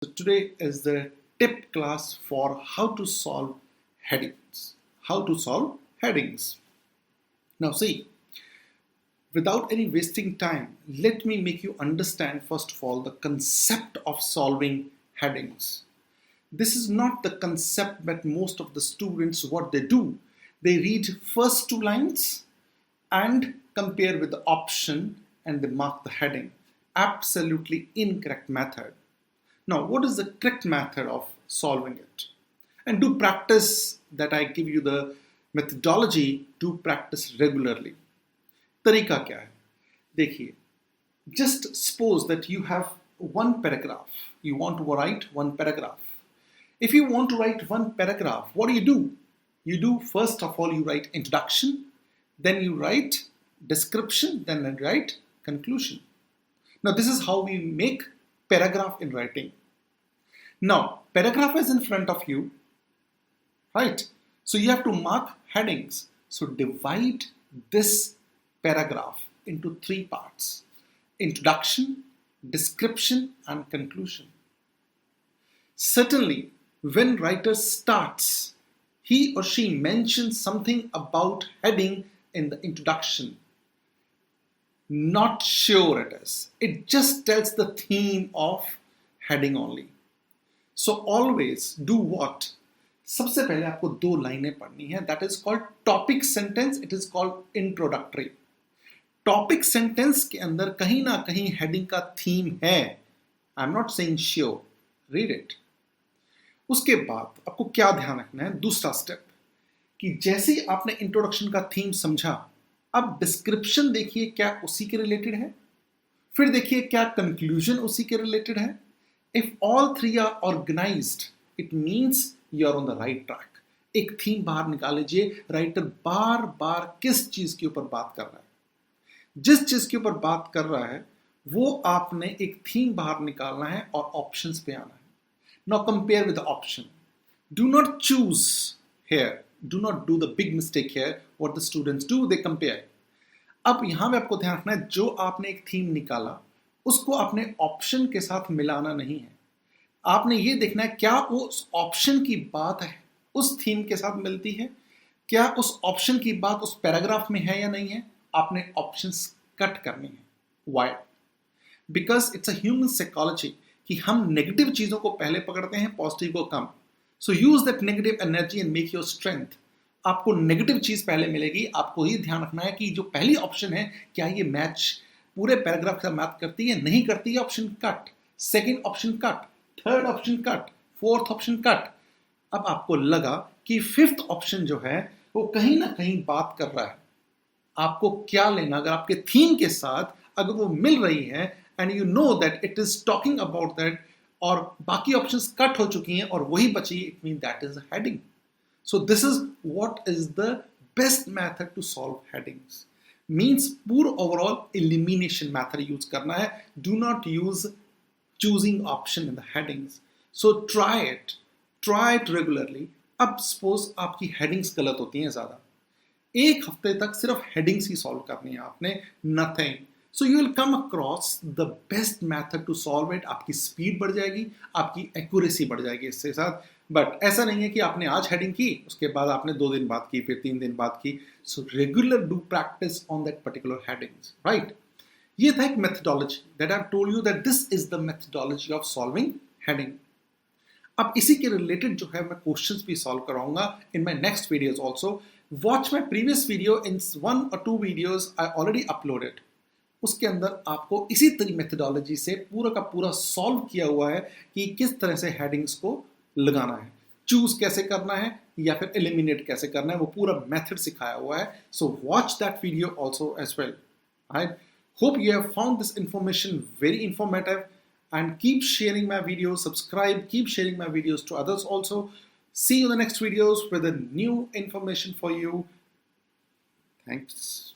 So today is the tip class for how to solve headings. How to solve headings. Now see, without any wasting time, let me make you understand first of all the concept of solving headings. This is not the concept that most of the students what they do. They read first two lines and compare with the option and they mark the heading. Absolutely incorrect method. Now, what is the correct method of solving it? And do practice that I give you the methodology, do practice regularly. तरीका क्या है? देखिए, just suppose that you have one paragraph. You want to write one paragraph. If you want to write one paragraph, what do? You do first of all, you write introduction, then you write description, then you write conclusion. Now, this is how we make paragraph in writing. Now, paragraph is in front of you, right? So you have to mark headings. So divide this paragraph into three parts: introduction, description, and conclusion. Certainly, when writer starts, he or she mentions something about heading in the introduction. Not sure it is. It just tells the theme of heading only. So always do what? सबसे पहले आपको दो लाइनें पढ़नी है. That is called topic sentence. It is called introductory. Topic sentence के अंदर कहीं ना कहीं heading का theme है. I'm not saying sure. Read it. उसके बाद आपको क्या ध्यान रखना है? दूसरा स्टेप कि जैसे ही आपने इंट्रोडक्शन का थीम समझा, अब डिस्क्रिप्शन देखिए क्या उसी के रिलेटेड है, फिर देखिए क्या कंक्लूजन उसी के रिलेटेड है. If all three are organised, it means you are on the right track. एक थीम बाहर निकाल लीजिए. राइटर बार बार किस चीज के ऊपर बात कर रहा है, जिस चीज के ऊपर बात कर रहा है वो आपने एक थीम बाहर निकालना है और ऑप्शंस पे आना है. Now compare with the option. Do not choose here. Do not do the big mistake here. What the students do, they compare. अब यहाँ पे आपको ध्यान रखना है, जो आपने एक थीम निकाला उसको आपने ऑप्शन के साथ मिलाना नहीं है. आपने ये देखना है क्या वो उस ऑप्शन की बात है उस थीम के साथ मिलती है, क्या उस ऑप्शन की बात उस पैराग्राफ में है या नहीं है. आपने ऑप्शंस कट करनी है. Why? Because it's a human psychology कि हम नेगेटिव चीजों को पहले पकड़ते हैं, पॉजिटिव को कम. So use that negative energy and make your strength. आपको नेगेटिव चीज पहले मिलेगी. आपको ये ध्यान रखना है कि जो पहली ऑप्शन है क्या ये मैच पूरे पैराग्राफ का मैच करती है, नहीं करती है, option cut. Second option cut, third option cut, fourth option cut. अब आपको लगा कि फिफ्थ ऑप्शन जो है वो कहीं ना कहीं बात कर रहा है. आपको क्या लेना, अगर आपके थीम के साथ अगर वो मिल रही है and you know that it is talking about that, और बाकी options cut हो चुकी हैं और वही बची, it means that is a heading. So this is what is the best method to solve headings. Means पूरा overall elimination method use करना है. Do not use choosing option in the headings. So try it regularly. अब suppose आपकी headings गलत होती हैं ज़्यादा, एक हफ्ते तक सिर्फ headings ही solve करनी है आपने, nothing. So you will come across the best method to solve it. आपकी स्पीड बढ़ जाएगी, आपकी एक्यूरेसी बढ़ जाएगी इसके साथ. बट ऐसा नहीं है कि आपने आज हेडिंग की, उसके बाद आपने 2 दिन बाद की, फिर 3 दिन बाद की. So regular do practice on that particular headings, right. ये था एक methodology that I have told you that this is the methodology of solving heading. अब इसी के रिलेटेड जो है मैं क्वेश्चंस भी सॉल्व कराऊंगा in my next videos also. Watch my previous video. In 1 or 2 videos I already uploaded. उसके अंदर आपको इसी तरह मेथडोलॉजी से पूरा का पूरा सॉल्व किया हुआ है कि किस तरह से हेडिंग्स को लगाना है, चूज कैसे करना है या फिर एलिमिनेट कैसे करना है, वो पूरा मेथड सिखाया हुआ है. So watch that video also as well. I hope you have found this information very informative and keep sharing my videos, subscribe, keep sharing my videos to others also. See you in the next videos with a new information for you. Thanks.